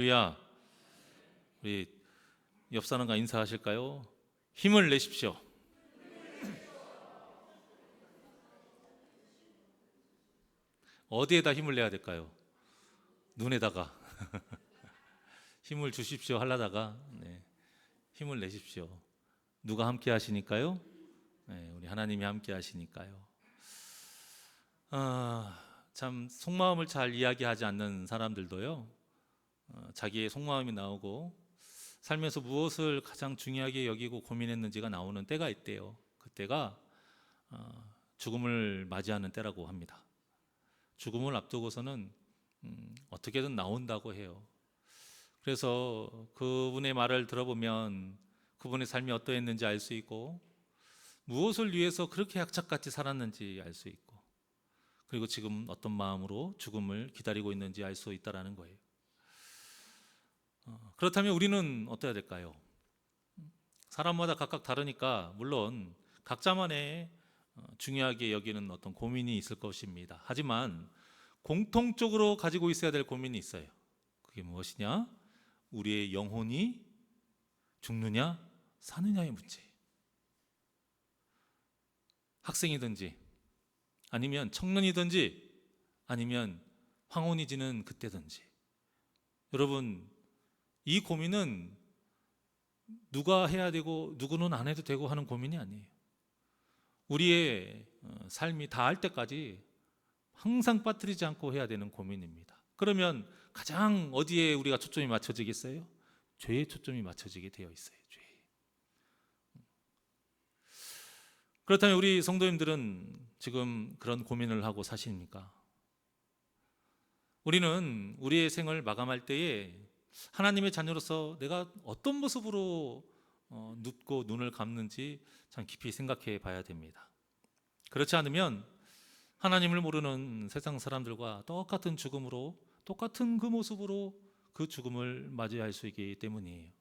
할렐루야. 우리 옆 사람과 인사하실까요? 힘을 내십시오. 어디에다 힘을 내야 될까요? 눈에다가 힘을 주십시오 하려다가 힘을 내십시오. 누가 함께 하시니까요? 우리 하나님이 함께 하시니까요. 참 속마음을 잘 이야기하지 않는 사람들도요, 자기의 속마음이 나오고 삶에서 무엇을 가장 중요하게 여기고 고민했는지가 나오는 때가 있대요. 그때가 죽음을 맞이하는 때라고 합니다. 죽음을 앞두고서는 어떻게든 나온다고 해요. 그래서 그분의 말을 들어보면 그분의 삶이 어떠했는지 알 수 있고, 무엇을 위해서 그렇게 약착같이 살았는지 알 수 있고, 그리고 지금 어떤 마음으로 죽음을 기다리고 있는지 알 수 있다는 거예요. 그렇다면 우리는 어떠해야 될까요? 사람마다 각각 다르니까 물론 각자만의 중요하게 여기는 어떤 고민이 있을 것입니다. 하지만 공통적으로 가지고 있어야 될 고민이 있어요. 그게 무엇이냐? 우리의 영혼이 죽느냐 사느냐의 문제. 학생이든지 아니면 청년이든지 아니면 황혼이 지는 그때든지, 여러분, 이 고민은 누가 해야 되고 누구는 안 해도 되고 하는 고민이 아니에요. 우리의 삶이 다할 때까지 항상 빠뜨리지 않고 해야 되는 고민입니다. 그러면 가장 어디에 우리가 초점이 맞춰지겠어요? 죄에 초점이 맞춰지게 되어 있어요. 죄. 그렇다면 우리 성도님들은 지금 그런 고민을 하고 사십니까? 우리는 우리의 생을 마감할 때에 하나님의 자녀로서 내가 어떤 모습으로 눕고 눈을 감는지 참 깊이 생각해 봐야 됩니다. 그렇지 않으면 하나님을 모르는 세상 사람들과 똑같은 죽음으로, 똑같은 그 모습으로 그 죽음을 맞이할 수 있기 때문이에요.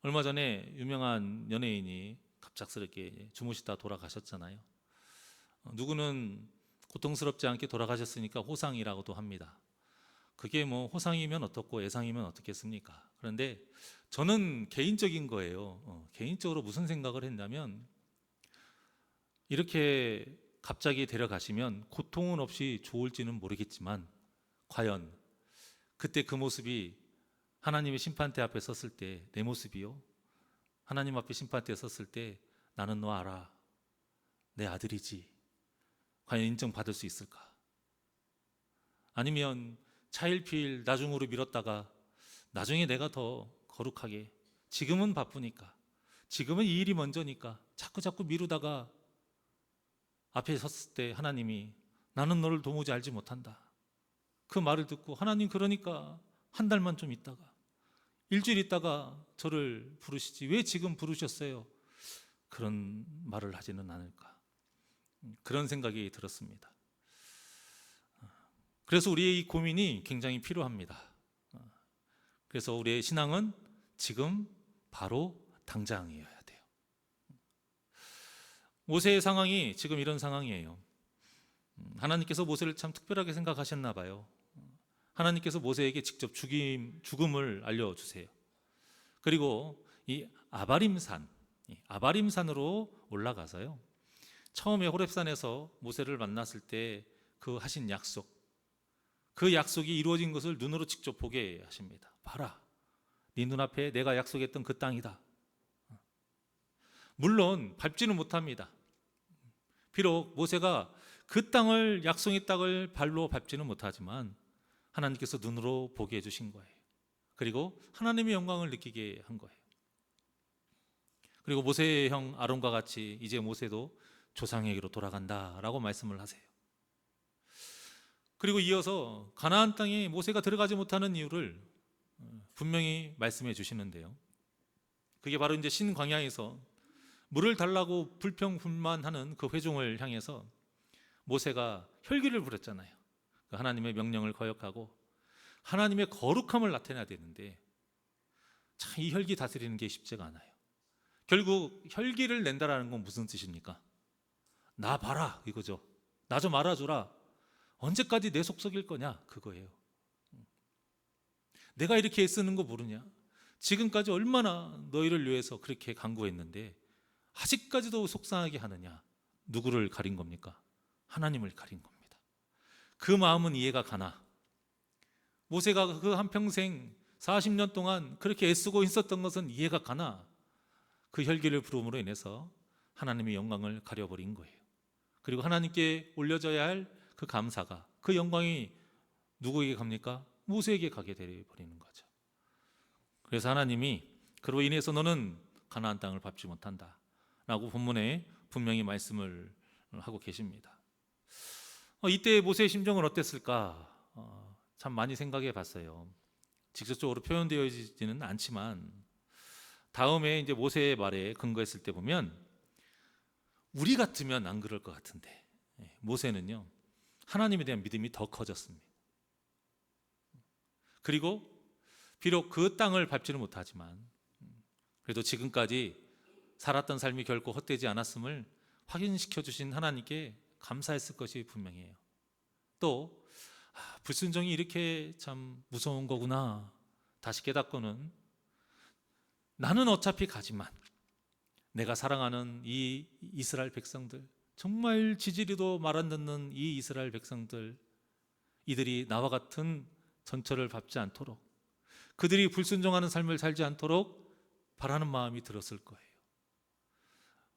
얼마 전에 유명한 연예인이 갑작스럽게 주무시다 돌아가셨잖아요. 누구는 고통스럽지 않게 돌아가셨으니까 호상이라고도 합니다. 그게 뭐 호상이면 어떻고 예상이면 어떻겠습니까? 그런데 저는 개인적인 거예요. 개인적으로 무슨 생각을 했냐면, 이렇게 갑자기 데려가시면 고통은 없이 좋을지는 모르겠지만, 과연 그때 그 모습이 하나님의 심판대 앞에 섰을 때 내 모습이요, 하나님 앞에 심판대에 섰을 때 나는 너 알아, 내 아들이지, 과연 인정받을 수 있을까? 아니면 차일피일 나중으로 미뤘다가 나중에 내가 더 거룩하게, 지금은 바쁘니까, 지금은 이 일이 먼저니까 자꾸 미루다가 앞에 섰을 때 하나님이 나는 너를 도무지 알지 못한다, 그 말을 듣고 하나님 그러니까 한 달만 좀 있다가, 일주일 있다가 저를 부르시지 왜 지금 부르셨어요? 그런 말을 하지는 않을까, 그런 생각이 들었습니다. 그래서 우리의 이 고민이 굉장히 필요합니다. 그래서 우리의 신앙은 지금 바로 당장이어야 돼요. 모세의 상황이 지금 이런 상황이에요. 하나님께서 모세를 참 특별하게 생각하셨나 봐요. 하나님께서 모세에게 직접 죽음을 알려주세요. 그리고 이 아바림산으로 올라가서요, 처음에 호렙산에서 모세를 만났을 때 그 하신 약속, 그 약속이 이루어진 것을 눈으로 직접 보게 하십니다. 봐라, 네 눈앞에 내가 약속했던 그 땅이다. 물론 밟지는 못합니다. 비록 모세가 그 땅을, 약속의 땅을 발로 밟지는 못하지만 하나님께서 눈으로 보게 해주신 거예요. 그리고 하나님의 영광을 느끼게 한 거예요. 그리고 모세의 형 아론과 같이 이제 모세도 조상에게로 돌아간다라고 말씀을 하세요. 그리고 이어서 가나안 땅에 모세가 들어가지 못하는 이유를 분명히 말씀해 주시는데요, 그게 바로 이제 신광야에서 물을 달라고 불평불만하는 그 회중을 향해서 모세가 혈기를 부렸잖아요. 하나님의 명령을 거역하고 하나님의 거룩함을 나타내야 되는데, 참 이 혈기 다스리는 게 쉽지가 않아요. 결국 혈기를 낸다라는 건 무슨 뜻입니까? 나 봐라 이거죠. 나 좀 알아주라. 언제까지 내 속 썩일 거냐, 그거예요. 내가 이렇게 애쓰는 거 모르냐? 지금까지 얼마나 너희를 위해서 그렇게 간구했는데 아직까지도 속상하게 하느냐? 누구를 가린 겁니까? 하나님을 가린 겁니다. 그 마음은 이해가 가나? 모세가 그 한평생 40년 동안 그렇게 애쓰고 있었던 것은 이해가 가나? 그 혈기를 부름으로 인해서 하나님의 영광을 가려버린 거예요. 그리고 하나님께 올려져야 할 그 감사가, 그 영광이 누구에게 갑니까? 모세에게 가게 되어버리는 거죠. 그래서 하나님이 그로 인해서 너는 가나안 땅을 밟지 못한다 라고 본문에 분명히 말씀을 하고 계십니다. 이때 모세의 심정은 어땠을까? 참 많이 생각해 봤어요. 직접적으로 표현되어지지는 않지만 다음에 이제 모세의 말에 근거했을 때 보면 우리 같으면 안 그럴 것 같은데 모세는요 하나님에 대한 믿음이 더 커졌습니다. 그리고 비록 그 땅을 밟지는 못하지만 그래도 지금까지 살았던 삶이 결코 헛되지 않았음을 확인시켜 주신 하나님께 감사했을 것이 분명해요. 또 불순종이 이렇게 참 무서운 거구나 다시 깨닫고는 나는 어차피 가지만 내가 사랑하는 이 이스라엘 백성들, 정말 지지리도 말 안 듣는 이 이스라엘 백성들, 이들이 나와 같은 전철을 밟지 않도록, 그들이 불순종하는 삶을 살지 않도록 바라는 마음이 들었을 거예요.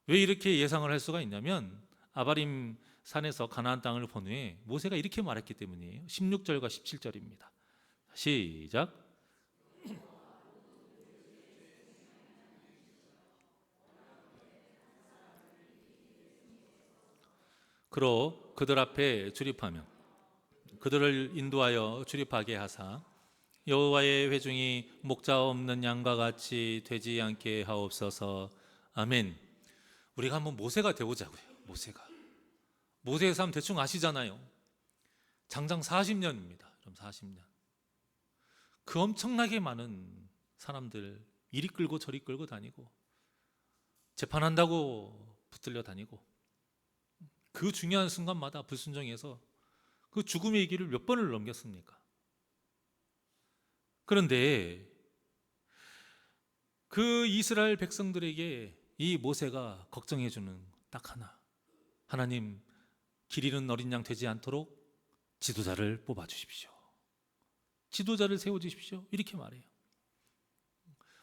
왜 이렇게 예상을 할 수가 있냐면 아바림 산에서 가나안 땅을 본 후에 모세가 이렇게 말했기 때문이에요. 16절과 17절입니다. 시작. 그로 그들 앞에 출입하며 그들을 인도하여 출입하게 하사 여호와의 회중이 목자 없는 양과 같이 되지 않게 하옵소서. 아멘. 우리가 한번 모세가 되보자고요. 모세의 삶 대충 아시잖아요. 장장 40년입니다. 그럼 40년. 그 엄청나게 많은 사람들 이리 끌고 저리 끌고 다니고 재판한다고 붙들려 다니고 그 중요한 순간마다 불순종해서 그 죽음의 길을 몇 번을 넘겼습니까? 그런데 그 이스라엘 백성들에게 이 모세가 걱정해주는 딱 하나, 하나님 길 잃은 어린 양 되지 않도록 지도자를 뽑아주십시오. 지도자를 세워주십시오. 이렇게 말해요.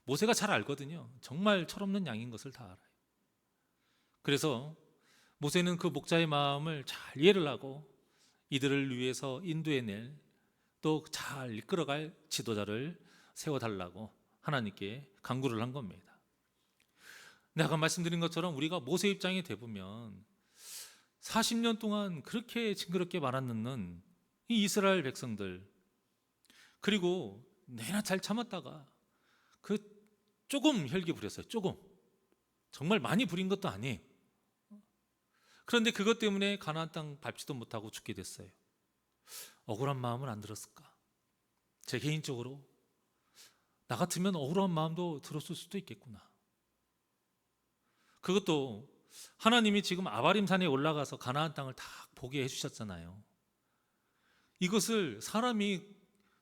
모세가 잘 알거든요. 정말 철없는 양인 것을 다 알아요. 그래서 모세는 그 목자의 마음을 잘 이해를 하고 이들을 위해서 인도해낼 또 잘 이끌어갈 지도자를 세워달라고 하나님께 간구를 한 겁니다. 내가 말씀드린 것처럼 우리가 모세 입장에 대보면 40년 동안 그렇게 징그럽게 말 안 듣는 이 이스라엘 백성들, 그리고 내나 잘 참았다가 그 조금 혈기 부렸어요. 조금. 정말 많이 부린 것도 아니에요. 그런데 그것 때문에 가나안 땅 밟지도 못하고 죽게 됐어요. 억울한 마음은 안 들었을까? 제 개인적으로 나 같으면 억울한 마음도 들었을 수도 있겠구나. 그것도 하나님이 지금 아바림 산에 올라가서 가나안 땅을 다 보게 해주셨잖아요. 이것을 사람이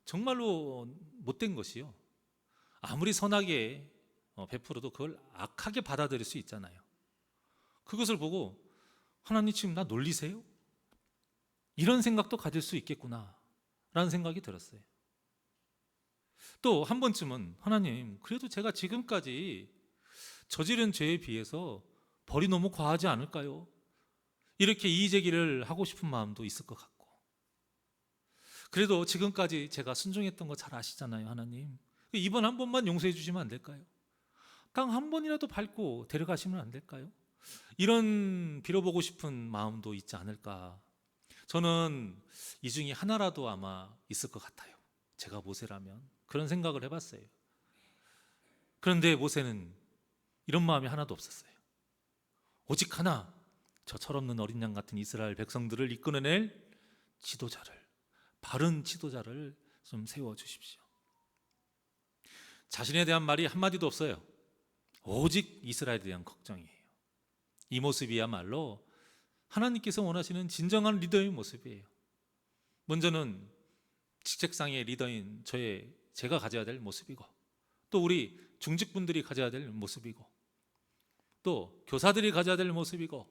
정말로 못된 것이요, 아무리 선하게 베풀어도 그걸 악하게 받아들일 수 있잖아요. 그것을 보고 하나님 지금 나 놀리세요? 이런 생각도 가질 수 있겠구나 라는 생각이 들었어요. 또 한 번쯤은 하나님 그래도 제가 지금까지 저지른 죄에 비해서 벌이 너무 과하지 않을까요? 이렇게 이의제기를 하고 싶은 마음도 있을 것 같고, 그래도 지금까지 제가 순종했던 거 잘 아시잖아요. 하나님 이번 한 번만 용서해 주시면 안 될까요? 땅 한 번이라도 밟고 데려가시면 안 될까요? 이런 빌어보고 싶은 마음도 있지 않을까. 저는 이 중에 하나라도 아마 있을 것 같아요. 제가 모세라면 그런 생각을 해봤어요. 그런데 모세는 이런 마음이 하나도 없었어요. 오직 하나, 저 철없는 어린 양 같은 이스라엘 백성들을 이끌어낼 지도자를, 바른 지도자를 좀 세워주십시오. 자신에 대한 말이 한마디도 없어요. 오직 이스라엘에 대한 걱정이에요. 이 모습이야말로 하나님께서 원하시는 진정한 리더의 모습이에요. 먼저는 직책상의 리더인 저의 제가 가져야 될 모습이고, 또 우리 중직분들이 가져야 될 모습이고, 또 교사들이 가져야 될 모습이고,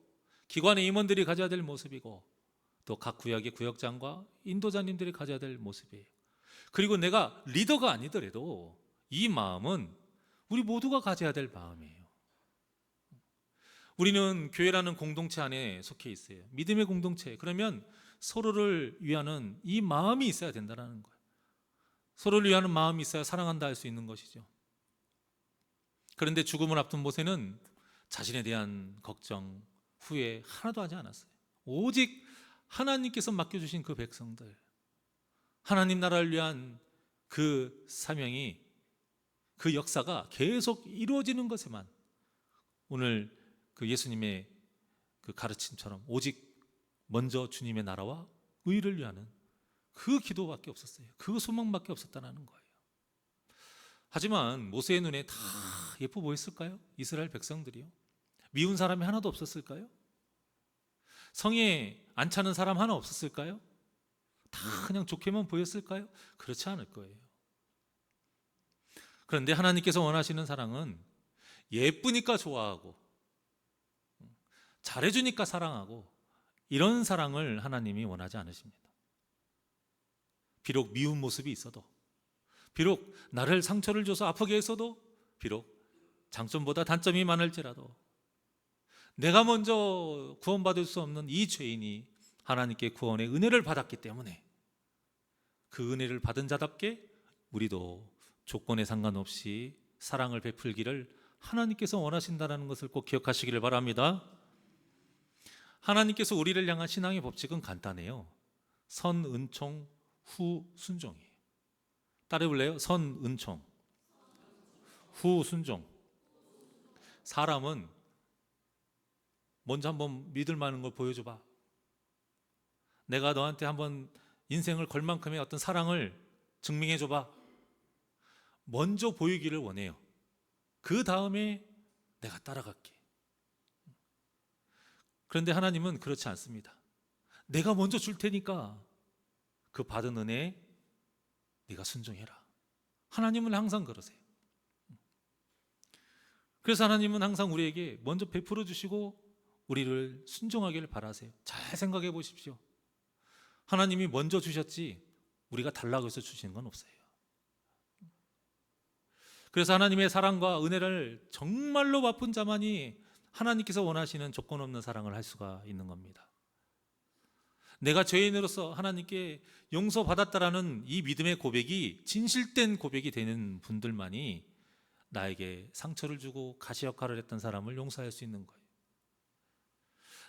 기관의 임원들이 가져야 될 모습이고, 또 각 구역의 구역장과 인도자님들이 가져야 될 모습이에요. 그리고 내가 리더가 아니더라도 이 마음은 우리 모두가 가져야 될 마음이에요. 우리는 교회라는 공동체 안에 속해 있어요. 믿음의 공동체. 그러면 서로를 위하는 이 마음이 있어야 된다는 거예요. 서로를 위하는 마음이 있어야 사랑한다 할 수 있는 것이죠. 그런데 죽음을 앞둔 모세는 자신에 대한 걱정, 후회 하나도 하지 않았어요. 오직 하나님께서 맡겨주신 그 백성들, 하나님 나라를 위한 그 사명이, 그 역사가 계속 이루어지는 것에만, 오늘 그 예수님의 그 가르침처럼 오직 먼저 주님의 나라와 의를 위하는 그 기도밖에 없었어요. 그 소망밖에 없었다는 거예요. 하지만 모세의 눈에 다 예뻐 보였을까요? 이스라엘 백성들이요. 미운 사람이 하나도 없었을까요? 성에 안 차는 사람 하나 없었을까요? 다 그냥 좋게만 보였을까요? 그렇지 않을 거예요. 그런데 하나님께서 원하시는 사랑은 예쁘니까 좋아하고, 잘해주니까 사랑하고, 이런 사랑을 하나님이 원하지 않으십니다. 비록 미운 모습이 있어도, 비록 나를 상처를 줘서 아프게 했어도, 비록 장점보다 단점이 많을지라도, 내가 먼저 구원받을 수 없는 이 죄인이 하나님께 구원의 은혜를 받았기 때문에 그 은혜를 받은 자답게 우리도 조건에 상관없이 사랑을 베풀기를 하나님께서 원하신다는 것을 꼭 기억하시기를 바랍니다. 하나님께서 우리를 향한 신앙의 법칙은 간단해요. 선, 은총, 후, 순종이에요. 따라해볼래요? 선, 은총, 후, 순종. 사람은 먼저 한번 믿을 만한 걸 보여줘봐. 내가 너한테 한번 인생을 걸 만큼의 어떤 사랑을 증명해줘봐. 먼저 보이기를 원해요. 그 다음에 내가 따라갈게. 그런데 하나님은 그렇지 않습니다. 내가 먼저 줄 테니까 그 받은 은혜에 네가 순종해라. 하나님은 항상 그러세요. 그래서 하나님은 항상 우리에게 먼저 베풀어 주시고 우리를 순종하기를 바라세요. 잘 생각해 보십시오. 하나님이 먼저 주셨지 우리가 달라고 해서 주시는 건 없어요. 그래서 하나님의 사랑과 은혜를 정말로 맛본 자만이 하나님께서 원하시는 조건 없는 사랑을 할 수가 있는 겁니다. 내가 죄인으로서 하나님께 용서받았다라는 이 믿음의 고백이 진실된 고백이 되는 분들만이 나에게 상처를 주고 가시 역할을 했던 사람을 용서할 수 있는 거예요.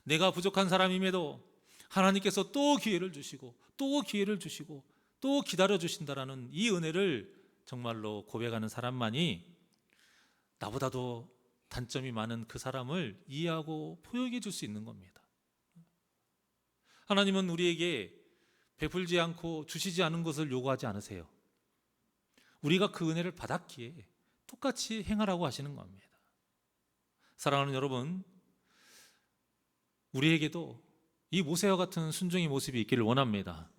내가 부족한 사람임에도 하나님께서 또 기회를 주시고 또 기회를 주시고 또 기다려 주신다라는 이 은혜를 정말로 고백하는 사람만이 나보다도 단점이 많은 그 사람을 이해하고 포용해 줄 수 있는 겁니다. 하나님은 우리에게 베풀지 않고 주시지 않은 것을 요구하지 않으세요. 우리가 그 은혜를 받았기에 똑같이 행하라고 하시는 겁니다. 사랑하는 여러분, 우리에게도 이 모세와 같은 순종의 모습이 있기를 원합니다.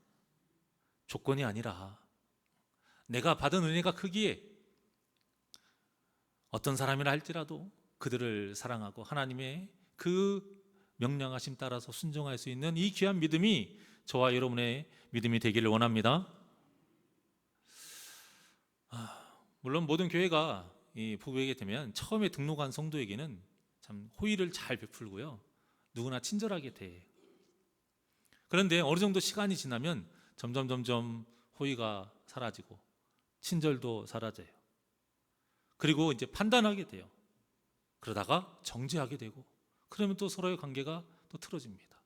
조건이 아니라 내가 받은 은혜가 크기에 어떤 사람이라 할지라도 그들을 사랑하고 하나님의 그 명령하심 따라서 순종할 수 있는 이 귀한 믿음이 저와 여러분의 믿음이 되기를 원합니다. 물론 모든 교회가 이 부부에게 되면 처음에 등록한 성도에게는 참 호의를 잘 베풀고요, 누구나 친절하게 돼. 그런데 어느 정도 시간이 지나면 점점 호의가 사라지고 친절도 사라져요. 그리고 이제 판단하게 돼요. 그러다가 정죄하게 되고, 그러면 또 서로의 관계가 또 틀어집니다.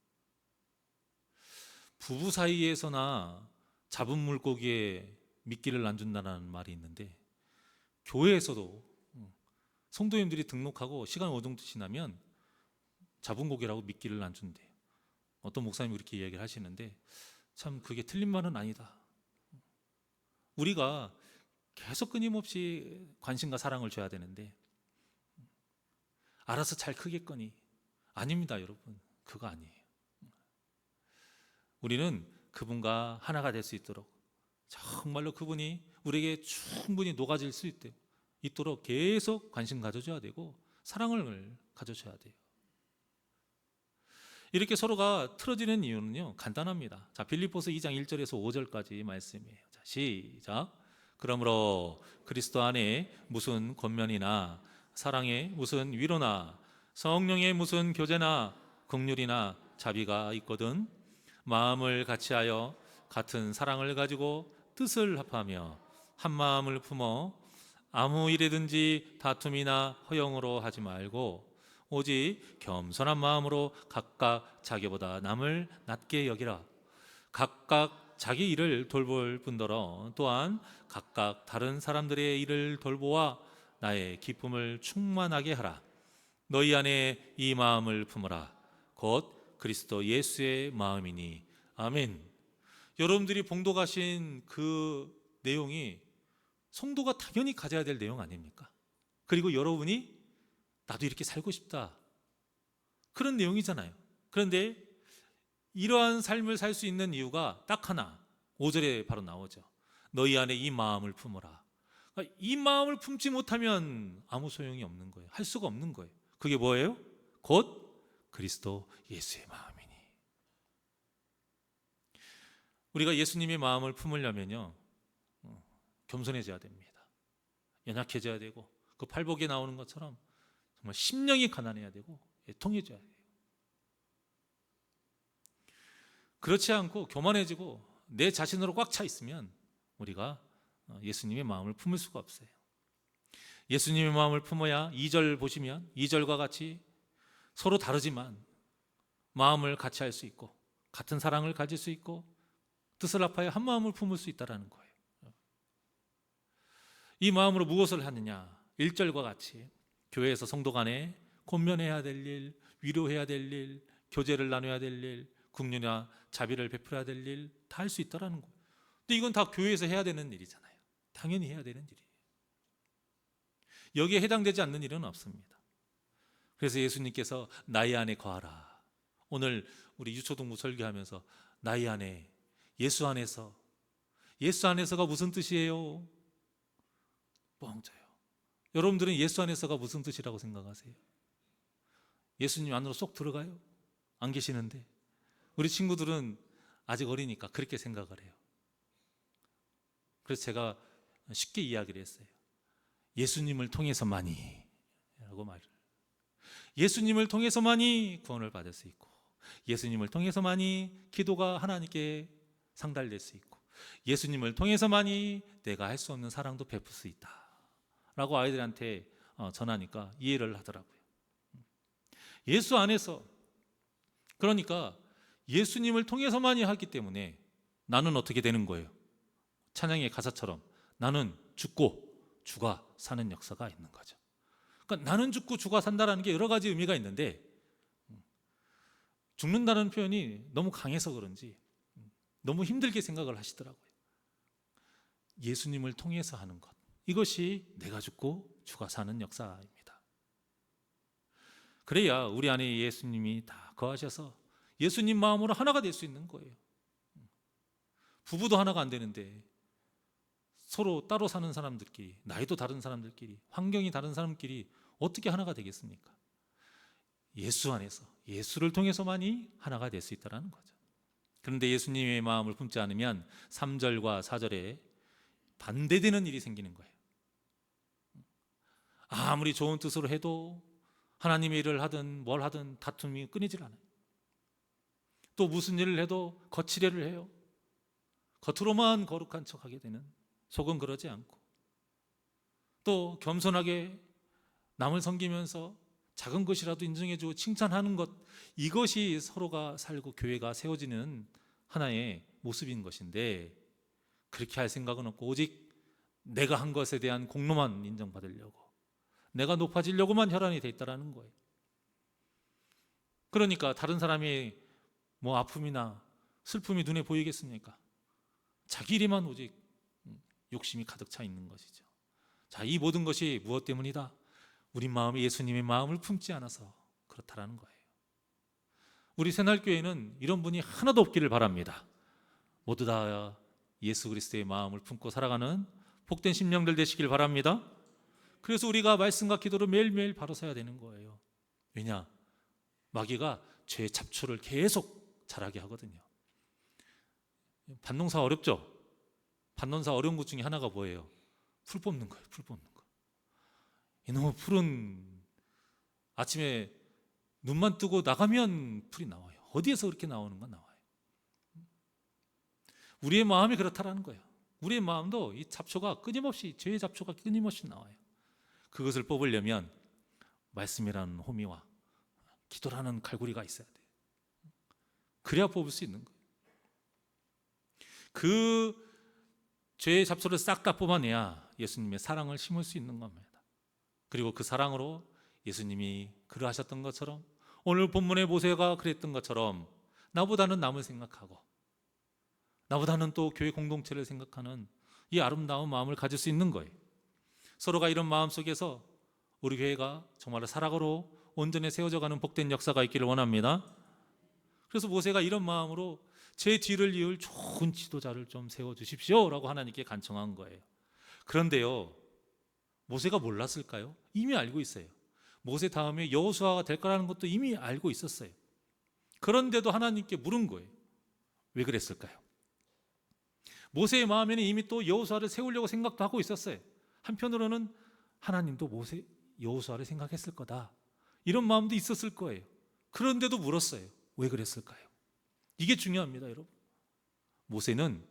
부부 사이에서나 잡은 물고기에 미끼를 안 준다는 말이 있는데, 교회에서도 성도님들이 등록하고 시간 어느 정도 지나면 잡은 고기라고 미끼를 안 준대요. 어떤 목사님이 그렇게 이야기를 하시는데 참 그게 틀린 말은 아니다. 우리가 계속 끊임없이 관심과 사랑을 줘야 되는데 알아서 잘 크겠거니, 아닙니다 여러분. 그거 아니에요. 우리는 그분과 하나가 될 수 있도록 정말로 그분이 우리에게 충분히 녹아질 수 있도록 계속 관심 가져줘야 되고 사랑을 가져줘야 돼요. 이렇게 서로가 틀어지는 이유는요, 간단합니다. 자, 빌립보서 2장 1절에서 5절까지 말씀이에요. 자, 시작. 그러므로 그리스도 안에 무슨 권면이나 사랑에 무슨 위로나 성령의 무슨 교제나 긍휼이나 자비가 있거든 마음을 같이하여 같은 사랑을 가지고 뜻을 합하며 한 마음을 품어 아무 일에든지 다툼이나 허영으로 하지 말고 오직 겸손한 마음으로 각각 자기보다 남을 낮게 여기라. 각각 자기 일을 돌볼 뿐더러 또한 각각 다른 사람들의 일을 돌보아 나의 기쁨을 충만하게 하라. 너희 안에 이 마음을 품어라. 곧 그리스도 예수의 마음이니. 아멘. 여러분들이 봉독하신 그 내용이 성도가 당연히 가져야 될 내용 아닙니까? 그리고 여러분이 나도 이렇게 살고 싶다, 그런 내용이잖아요. 그런데 이러한 삶을 살 수 있는 이유가 딱 하나, 5절에 바로 나오죠. 너희 안에 이 마음을 품어라. 그러니까 이 마음을 품지 못하면 아무 소용이 없는 거예요. 할 수가 없는 거예요. 그게 뭐예요? 곧 그리스도 예수의 마음이니. 우리가 예수님의 마음을 품으려면요, 겸손해져야 됩니다. 연약해져야 되고, 그 팔복에 나오는 것처럼 정말 심령이 가난해야 되고 통해져야 돼요. 그렇지 않고 교만해지고 내 자신으로 꽉 차 있으면 우리가 예수님의 마음을 품을 수가 없어요. 예수님의 마음을 품어야 2절 보시면 2절과 같이 서로 다르지만 마음을 같이 할 수 있고 같은 사랑을 가질 수 있고 뜻을 합하여 한 마음을 품을 수 있다는 거예요. 이 마음으로 무엇을 하느냐? 1절과 같이 교회에서 성도 간에 권면해야 될 일, 위로해야 될 일, 교제를 나눠야 될 일, 긍휼이나 자비를 베풀어야 될 일 다 할 수 있다는 거예요. 근데 이건 다 교회에서 해야 되는 일이잖아요. 당연히 해야 되는 일이에요. 여기에 해당되지 않는 일은 없습니다. 그래서 예수님께서 나의 안에 거하라. 오늘 우리 유초동부 설교하면서 나의 안에, 예수 안에서, 예수 안에서가 무슨 뜻이에요? 뻥쳐요. 여러분들은 예수 안에서가 무슨 뜻이라고 생각하세요? 예수님 안으로 쏙 들어가요? 안 계시는데. 우리 친구들은 아직 어리니까 그렇게 생각을 해요. 그래서 제가 쉽게 이야기를 했어요. 예수님을 통해서만이 라고 말을. 예수님을 통해서만이 구원을 받을 수 있고, 예수님을 통해서만이 기도가 하나님께 상달될 수 있고, 예수님을 통해서만이 내가 할 수 없는 사랑도 베풀 수 있다 라고 아이들한테 전하니까 이해를 하더라고요. 예수 안에서, 그러니까 예수님을 통해서만이 하기 때문에 나는 어떻게 되는 거예요? 찬양의 가사처럼 나는 죽고 주가 사는 역사가 있는 거죠. 그러니까 나는 죽고 주가 산다는 게 여러 가지 의미가 있는데, 죽는다는 표현이 너무 강해서 그런지 너무 힘들게 생각을 하시더라고요. 예수님을 통해서 하는 것, 이것이 내가 죽고 주가 사는 역사입니다. 그래야 우리 안에 예수님이 다 거하셔서 예수님 마음으로 하나가 될 수 있는 거예요. 부부도 하나가 안 되는데 서로 따로 사는 사람들끼리, 나이도 다른 사람들끼리, 환경이 다른 사람끼리 어떻게 하나가 되겠습니까? 예수 안에서, 예수를 통해서만이 하나가 될 수 있다는 거죠. 그런데 예수님의 마음을 품지 않으면 3절과 4절에 반대되는 일이 생기는 거예요. 아무리 좋은 뜻으로 해도 하나님의 일을 하든 뭘 하든 다툼이 끊이질 않아요. 또 무슨 일을 해도 거칠애를 해요. 겉으로만 거룩한 척하게 되는, 속은 그러지 않고, 또 겸손하게 남을 섬기면서 작은 것이라도 인정해주고 칭찬하는 것, 이것이 서로가 살고 교회가 세워지는 하나의 모습인 것인데, 그렇게 할 생각은 없고 오직 내가 한 것에 대한 공로만 인정받으려고, 내가 높아지려고만 혈안이 돼 있다는 거예요. 그러니까 다른 사람이 뭐 아픔이나 슬픔이 눈에 보이겠습니까? 자기 일에만 오직 욕심이 가득 차 있는 것이죠. 자, 이 모든 것이 무엇 때문이다? 우리 마음에 예수님의 마음을 품지 않아서 그렇다라는 거예요. 우리 새날교회는 이런 분이 하나도 없기를 바랍니다. 모두 다 예수 그리스도의 마음을 품고 살아가는 복된 심령들 되시길 바랍니다. 그래서 우리가 말씀과 기도를 매일매일 바로 서야 되는 거예요. 왜냐? 마귀가 죄의 잡초를 계속 자라게 하거든요. 밭농사 어렵죠? 밭농사 어려운 것 중에 하나가 뭐예요? 풀 뽑는 거예요. 풀 뽑는 거. 이놈의 풀은 아침에 눈만 뜨고 나가면 풀이 나와요. 어디에서 그렇게 나오는 건 나와요. 우리의 마음이 그렇다라는 거예요. 우리의 마음도 이 잡초가 끊임없이, 죄의 잡초가 끊임없이 나와요. 그것을 뽑으려면 말씀이라는 호미와 기도라는 갈고리가 있어야 돼요. 그래야 뽑을 수 있는 거예요. 그 죄의 잡초를 싹 다 뽑아내야 예수님의 사랑을 심을 수 있는 겁니다. 그리고 그 사랑으로 예수님이 그러하셨던 것처럼, 오늘 본문의 모세가 그랬던 것처럼 나보다는 남을 생각하고 나보다는 또 교회 공동체를 생각하는 이 아름다운 마음을 가질 수 있는 거예요. 서로가 이런 마음 속에서 우리 교회가 정말 사랑으로 온전히 세워져가는 복된 역사가 있기를 원합니다. 그래서 모세가 이런 마음으로 제 뒤를 이을 좋은 지도자를 좀 세워주십시오 라고 하나님께 간청한 거예요. 그런데요, 모세가 몰랐을까요? 이미 알고 있어요. 모세 다음에 여호수아가 될 거라는 것도 이미 알고 있었어요. 그런데도 하나님께 물은 거예요. 왜 그랬을까요? 모세의 마음에는 이미 또 여호수아를 세우려고 생각도 하고 있었어요. 한편으로는 하나님도 여호수아를 생각했을 거다, 이런 마음도 있었을 거예요. 그런데도 물었어요. 왜 그랬을까요? 이게 중요합니다, 여러분. 모세는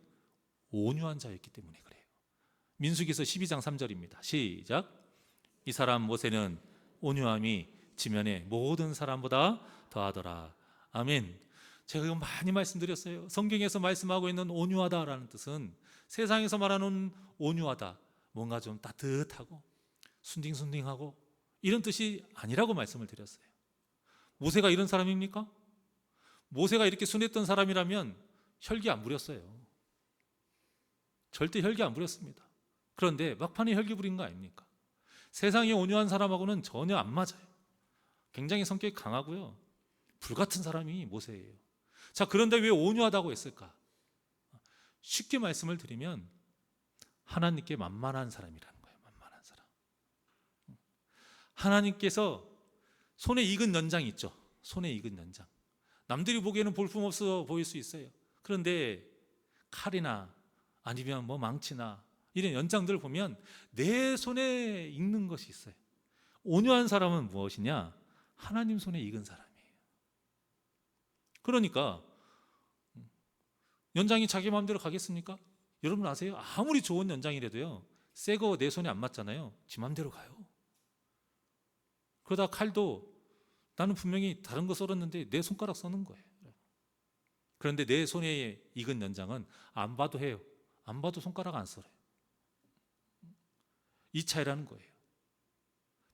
온유한 자였기 때문에 그래요. 민수기서 12장 3절입니다. 시작. 이 사람 모세는 온유함이 지면의 모든 사람보다 더하더라. 아멘. 제가 이거 많이 말씀드렸어요. 성경에서 말씀하고 있는 온유하다라는 뜻은 세상에서 말하는 온유하다, 뭔가 좀 따뜻하고 순딩순딩하고 이런 뜻이 아니라고 말씀을 드렸어요. 모세가 이런 사람입니까? 모세가 이렇게 순했던 사람이라면 혈기 안 부렸어요. 절대 혈기 안 부렸습니다. 그런데 막판에 혈기 부린 거 아닙니까? 세상에 온유한 사람하고는 전혀 안 맞아요. 굉장히 성격이 강하고요, 불같은 사람이 모세예요. 자, 그런데 왜 온유하다고 했을까? 쉽게 말씀을 드리면 하나님께 만만한 사람이라는 거예요. 만만한 사람. 하나님께서 손에 익은 연장이 있죠. 손에 익은 연장. 남들이 보기에는 볼품없어 보일 수 있어요. 그런데 칼이나 아니면 뭐 망치나 이런 연장들을 보면 내 손에 익는 것이 있어요. 온유한 사람은 무엇이냐? 하나님 손에 익은 사람이에요. 그러니까 연장이 자기 마음대로 가겠습니까? 여러분 아세요? 아무리 좋은 연장이라도요, 새 거 내 손에 안 맞잖아요. 지 마음대로 가요. 그러다 칼도 나는 분명히 다른 거 썰었는데 내 손가락 써는 거예요. 그런데 내 손에 익은 연장은 안 봐도 해요. 안 봐도 손가락 안 썰어요. 이 차이라는 거예요.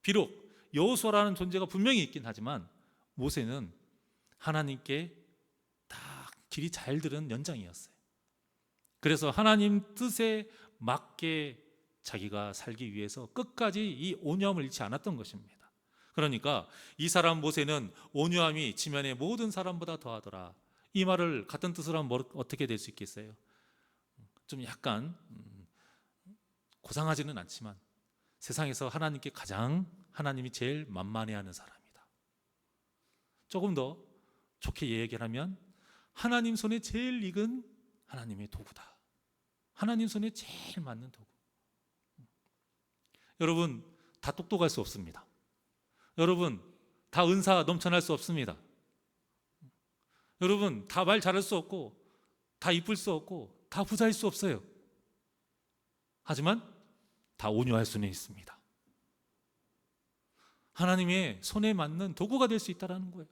비록 여호수아라는 존재가 분명히 있긴 하지만 모세는 하나님께 다 길이 잘 들은 연장이었어요. 그래서 하나님 뜻에 맞게 자기가 살기 위해서 끝까지 이 온유함을 잃지 않았던 것입니다. 그러니까 이 사람 모세는 온유함이 지면의 모든 사람보다 더하더라. 이 말을 같은 뜻으로 하면 어떻게 될 수 있겠어요? 좀 약간 고상하지는 않지만 세상에서 하나님께 가장, 하나님이 제일 만만해하는 사람이다. 조금 더 좋게 얘기하면 하나님 손에 제일 익은 하나님의 도구다. 하나님 손에 제일 맞는 도구. 여러분 다 똑똑할 수 없습니다. 여러분 다 은사 넘쳐날 수 없습니다. 여러분 다 말 잘할 수 없고 다 이쁠 수 없고 다 부자일 수 없어요. 하지만 다 온유할 수는 있습니다. 하나님의 손에 맞는 도구가 될 수 있다는 거예요.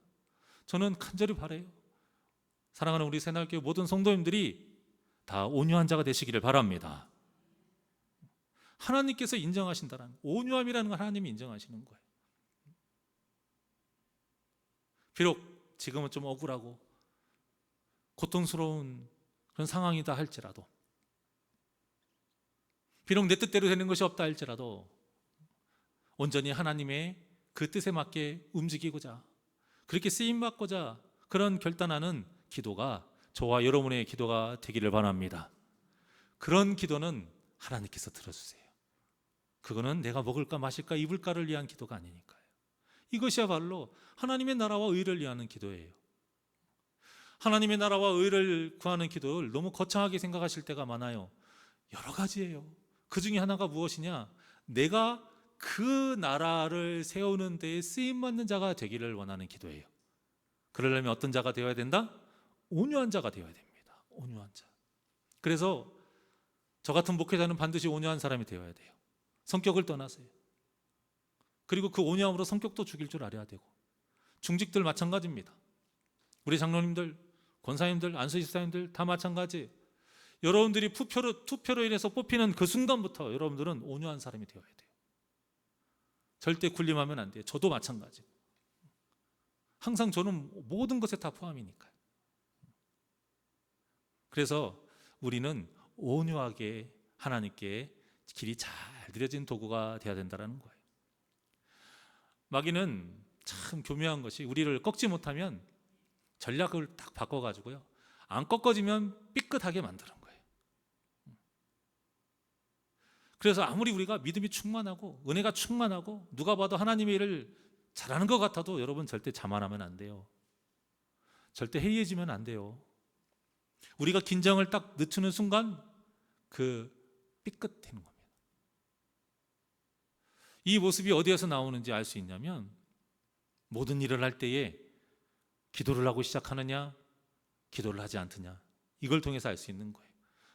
저는 간절히 바라요. 사랑하는 우리 새날교회 모든 성도님들이 다 온유한 자가 되시기를 바랍니다. 하나님께서 인정하신다는, 온유함이라는 걸 하나님이 인정하시는 거예요. 비록 지금은 좀 억울하고 고통스러운 그런 상황이다 할지라도, 비록 내 뜻대로 되는 것이 없다 할지라도 온전히 하나님의 그 뜻에 맞게 움직이고자, 그렇게 쓰임받고자 그런 결단하는 기도가 저와 여러분의 기도가 되기를 바랍니다. 그런 기도는 하나님께서 들어주세요. 그거는 내가 먹을까 마실까 입을까를 위한 기도가 아니니까요. 이것이야말로 하나님의 나라와 의를 위하는 기도예요. 하나님의 나라와 의를 구하는 기도를 너무 거창하게 생각하실 때가 많아요. 여러 가지예요. 그 중에 하나가 무엇이냐? 내가 그 나라를 세우는 데에 쓰임받는 자가 되기를 원하는 기도예요. 그러려면 어떤 자가 되어야 된다? 온유한 자가 되어야 됩니다. 온유한 자. 그래서 저 같은 목회자는 반드시 온유한 사람이 되어야 돼요. 성격을 떠나서요. 그리고 그 온유함으로 성격도 죽일 줄 알아야 되고, 중직들 마찬가지입니다. 우리 장로님들, 권사님들, 안수집사님들 다 마찬가지. 여러분들이 투표로 인해서 뽑히는 그 순간부터 여러분들은 온유한 사람이 되어야 돼요. 절대 군림하면 안 돼요. 저도 마찬가지. 항상 저는 모든 것에 다 포함이니까요. 그래서 우리는 온유하게 하나님께 길이 잘 들여진 도구가 되어야 된다는 거예요. 마귀는 참 교묘한 것이 우리를 꺾지 못하면 전략을 딱 바꿔가지고요, 안 꺾어지면 삐끗하게 만드는 거예요. 그래서 아무리 우리가 믿음이 충만하고 은혜가 충만하고 누가 봐도 하나님의 일을 잘하는 것 같아도 여러분 절대 자만하면 안 돼요. 절대 해이해지면 안 돼요. 우리가 긴장을 딱 늦추는 순간 그 삐끗되는 겁니다. 이 모습이 어디에서 나오는지 알 수 있냐면, 모든 일을 할 때에 기도를 하고 시작하느냐, 기도를 하지 않느냐, 이걸 통해서 알 수 있는 거예요.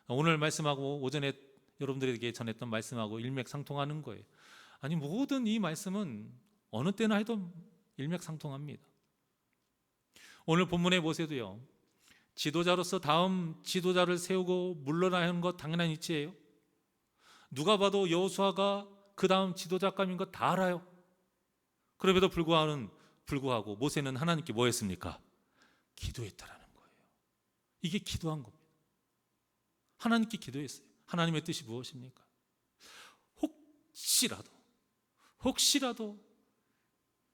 오늘 말씀하고 오전에 여러분들에게 전했던 말씀하고 일맥상통하는 거예요. 아니, 모든 이 말씀은 어느 때나 해도 일맥상통합니다. 오늘 본문의 모세도요, 지도자로서 다음 지도자를 세우고 물러나야 하는 것 당연한 이치예요. 누가 봐도 여호수아가 그 다음 지도자감인 것 다 알아요. 그럼에도 불구하고 모세는 하나님께 뭐 했습니까? 기도했다라는 거예요. 이게 기도한 겁니다. 하나님께 기도했어요. 하나님의 뜻이 무엇입니까? 혹시라도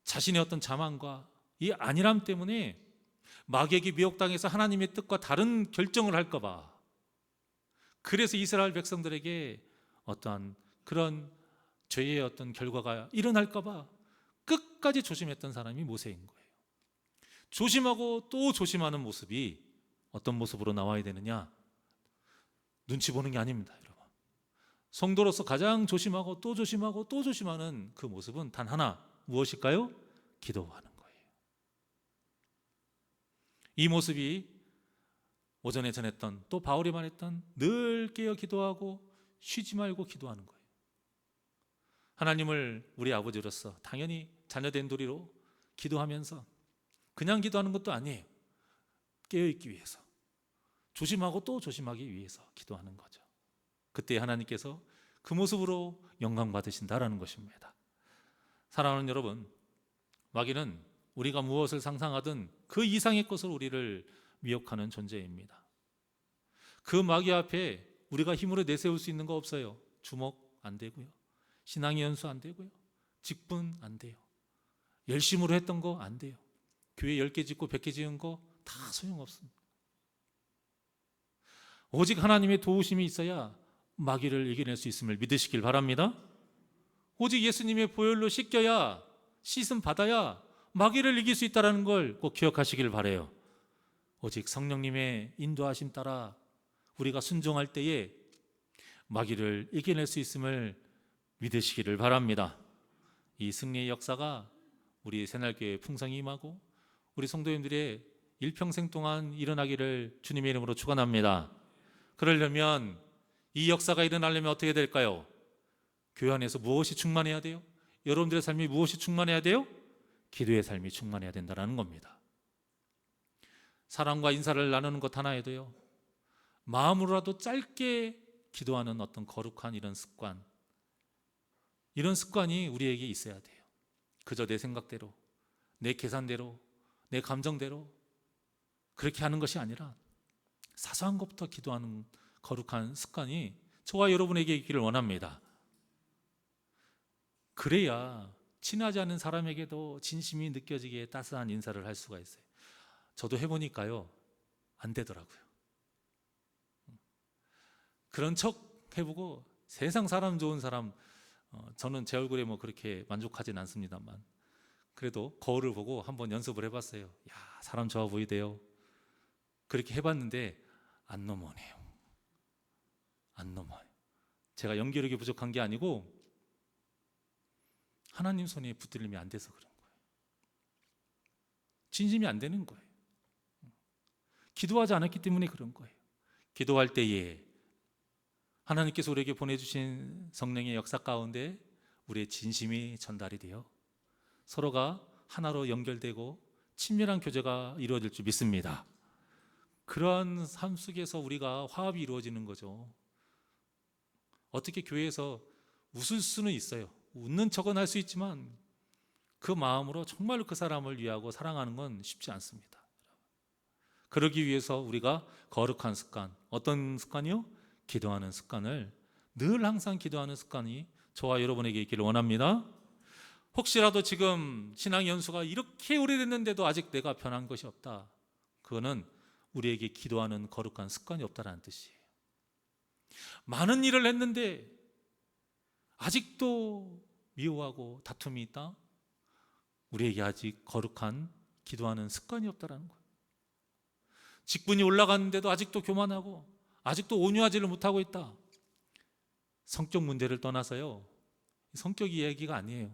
자신의 어떤 자만과 이 안일함 때문에 마귀에게 미혹당해서 하나님의 뜻과 다른 결정을 할까 봐, 그래서 이스라엘 백성들에게 어떠한 그런 죄의 어떤 결과가 일어날까 봐 끝까지 조심했던 사람이 모세인 거예요. 조심하고 또 조심하는 모습이 어떤 모습으로 나와야 되느냐? 눈치 보는 게 아닙니다, 여러분. 성도로서 가장 조심하고 또 조심하고 또 조심하는 그 모습은 단 하나, 무엇일까요? 기도하는 거예요. 이 모습이 오전에 전했던, 또 바울이 말했던 늘 깨어 기도하고 쉬지 말고 기도하는 거예요. 하나님을 우리 아버지로서 당연히 자녀된 도리로 기도하면서 그냥 기도하는 것도 아니에요. 깨어있기 위해서, 조심하고 또 조심하기 위해서 기도하는 거죠. 그때 하나님께서 그 모습으로 영광 받으신다라는 것입니다. 사랑하는 여러분, 마귀는 우리가 무엇을 상상하든 그 이상의 것으로 우리를 미혹하는 존재입니다. 그 마귀 앞에 우리가 힘으로 내세울 수 있는 거 없어요. 주먹 안 되고요, 신앙의 연수 안 되고요, 직분 안 돼요, 열심으로 했던 거 안 돼요, 교회 10개 짓고 100개 지은 거 다 소용없습니다. 오직 하나님의 도우심이 있어야 마귀를 이겨낼 수 있음을 믿으시길 바랍니다. 오직 예수님의 보혈로 씻겨야, 씻음 받아야 마귀를 이길 수 있다는 걸 꼭 기억하시길 바라요. 오직 성령님의 인도하심 따라 우리가 순종할 때에 마귀를 이겨낼 수 있음을 믿으시기를 바랍니다. 이 승리의 역사가 우리 새날교회 풍성히 임하고 우리 성도님들의 일평생 동안 일어나기를 주님의 이름으로 축원합니다. 그러려면, 이 역사가 일어나려면 어떻게 될까요? 교회 안에서 무엇이 충만해야 돼요? 여러분들의 삶이 무엇이 충만해야 돼요? 기도의 삶이 충만해야 된다는 겁니다. 사람과 인사를 나누는 것 하나 해도요, 마음으로라도 짧게 기도하는 어떤 거룩한 이런 습관이 우리에게 있어야 돼요. 그저 내 생각대로, 내 계산대로, 내 감정대로 그렇게 하는 것이 아니라 사소한 것부터 기도하는 거룩한 습관이 저와 여러분에게 있기를 원합니다. 그래야 친하지 않은 사람에게도 진심이 느껴지게 따스한 인사를 할 수가 있어요. 저도 해보니까요, 안 되더라고요. 그런 척 해보고 세상 사람 좋은 사람, 저는 제 얼굴에 뭐 그렇게 만족하진 않습니다만 그래도 거울을 보고 한번 연습을 해봤어요. 야, 사람 좋아 보이대요. 그렇게 해봤는데 안 넘어네요. 안 넘어요. 제가 연기력이 부족한 게 아니고 하나님 손에 붙들림이 안 돼서 그런 거예요. 진심이 안 되는 거예요. 기도하지 않았기 때문에 그런 거예요. 기도할 때에 하나님께서 우리에게 보내주신 성령의 역사 가운데 우리의 진심이 전달이 되어 서로가 하나로 연결되고 친밀한 교제가 이루어질 줄 믿습니다. 그러한 삶 속에서 우리가 화합이 이루어지는 거죠. 어떻게 교회에서 웃을 수는 있어요. 웃는 척은 할 수 있지만 그 마음으로 정말로 그 사람을 위하고 사랑하는 건 쉽지 않습니다. 그러기 위해서 우리가 거룩한 습관, 어떤 습관이요? 기도하는 습관을, 늘 항상 기도하는 습관이 저와 여러분에게 있기를 원합니다. 혹시라도 지금 신앙 연수가 이렇게 오래됐는데도 아직 내가 변한 것이 없다, 그거는 우리에게 기도하는 거룩한 습관이 없다는 뜻이에요. 많은 일을 했는데 아직도 미워하고 다툼이 있다? 우리에게 아직 거룩한 기도하는 습관이 없다는 거예요. 직분이 올라갔는데도 아직도 교만하고 아직도 온유하지를 못하고 있다. 성격 문제를 떠나서요, 성격 이야기가 아니에요.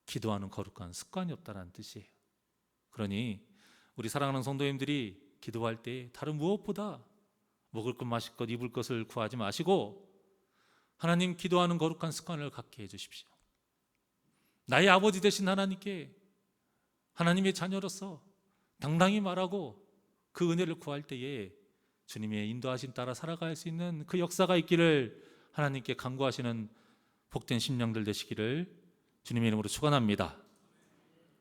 기도하는 거룩한 습관이 없다는 뜻이에요. 그러니 우리 사랑하는 성도님들이 기도할 때 다른 무엇보다 먹을 것, 마실 것, 입을 것을 구하지 마시고 하나님 기도하는 거룩한 습관을 갖게 해주십시오. 나의 아버지 되신 하나님께 하나님의 자녀로서 당당히 말하고 그 은혜를 구할 때에 주님의 인도하심 따라 살아갈 수 있는 그 역사가 있기를 하나님께 간구하시는 복된 심령들 되시기를 주님의 이름으로 축원합니다.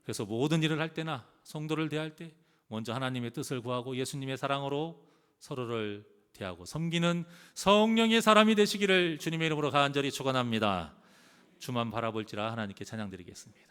그래서 모든 일을 할 때나 성도를 대할 때 먼저 하나님의 뜻을 구하고 예수님의 사랑으로 서로를 대하고 섬기는 성령의 사람이 되시기를 주님의 이름으로 간절히 축원합니다. 주만 바라볼지라 하나님께 찬양드리겠습니다.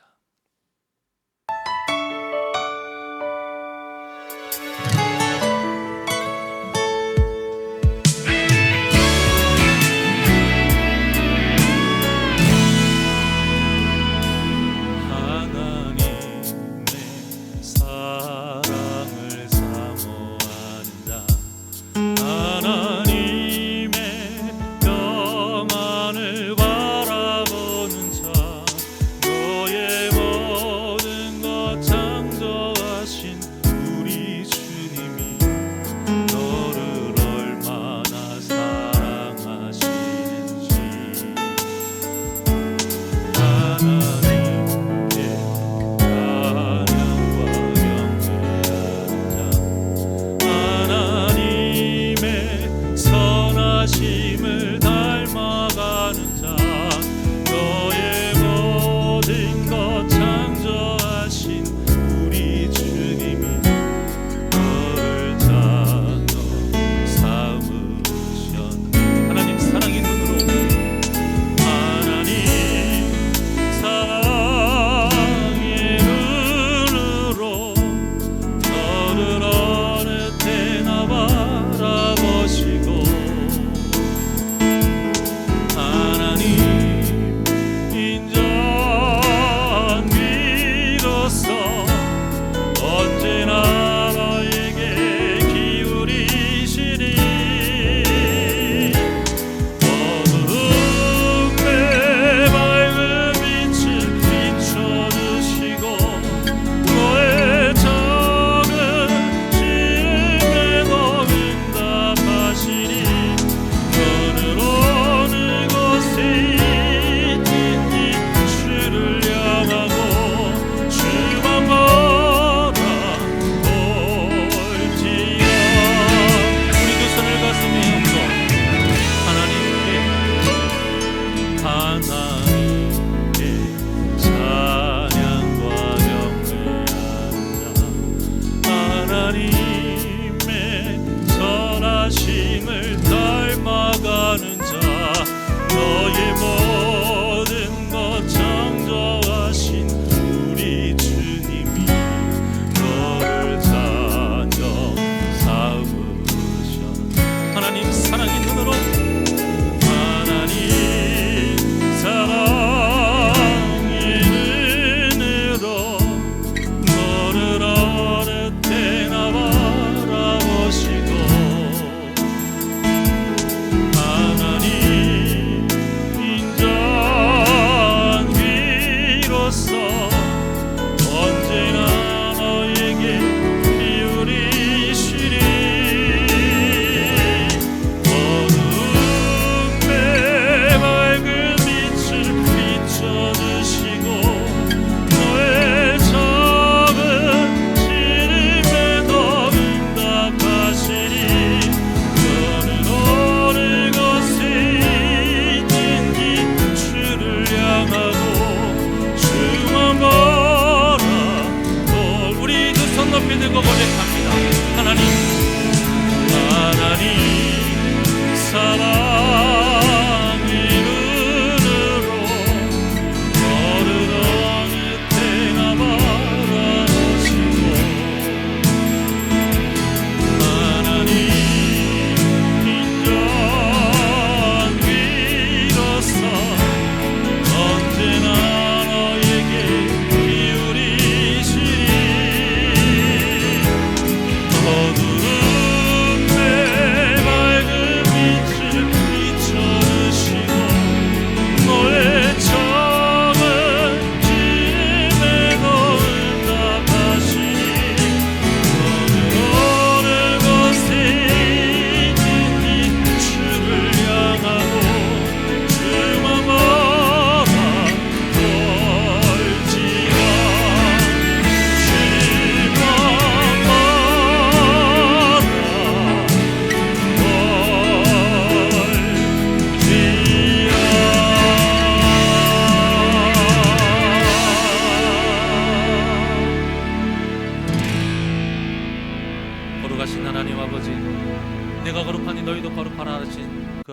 하나님 사랑의 눈으로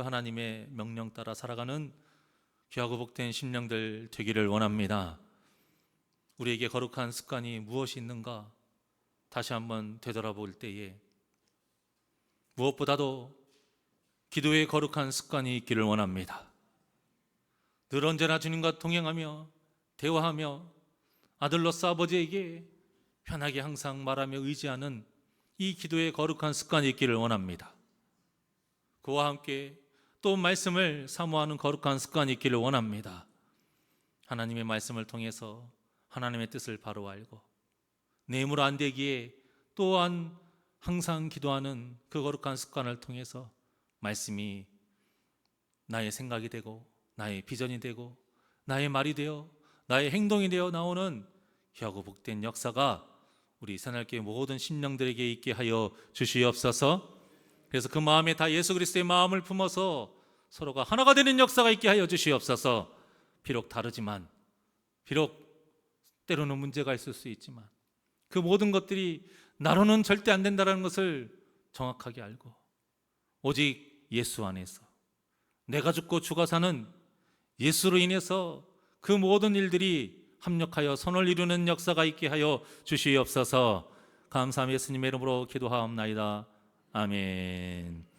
하나님의 명령 따라 살아가는 귀하고 복된 심령들 되기를 원합니다. 우리에게 거룩한 습관이 무엇이 있는가 다시 한번 되돌아볼 때에 무엇보다도 기도의 거룩한 습관이 있기를 원합니다. 늘 언제나 주님과 동행하며 대화하며 아들로서 아버지에게 편하게 항상 말하며 의지하는 이 기도의 거룩한 습관이 있기를 원합니다. 그와 함께 또 말씀을 사모하는 거룩한 습관이 있기를 원합니다. 하나님의 말씀을 통해서 하나님의 뜻을 바로 알고 내 힘으로 안 되기에 또한 항상 기도하는 그 거룩한 습관을 통해서 말씀이 나의 생각이 되고 나의 비전이 되고 나의 말이 되어 나의 행동이 되어 나오는 귀하고 복된 역사가 우리 새날교회 모든 심령들에게 있게 하여 주시옵소서. 그래서 그 마음에 다 예수 그리스도의 마음을 품어서 서로가 하나가 되는 역사가 있게 하여 주시옵소서. 비록 다르지만, 비록 때로는 문제가 있을 수 있지만 그 모든 것들이 나로는 절대 안 된다는 것을 정확하게 알고 오직 예수 안에서 내가 죽고 주가 사는 예수로 인해서 그 모든 일들이 합력하여 선을 이루는 역사가 있게 하여 주시옵소서. 감사하며 예수님의 이름으로 기도하옵나이다. 아멘.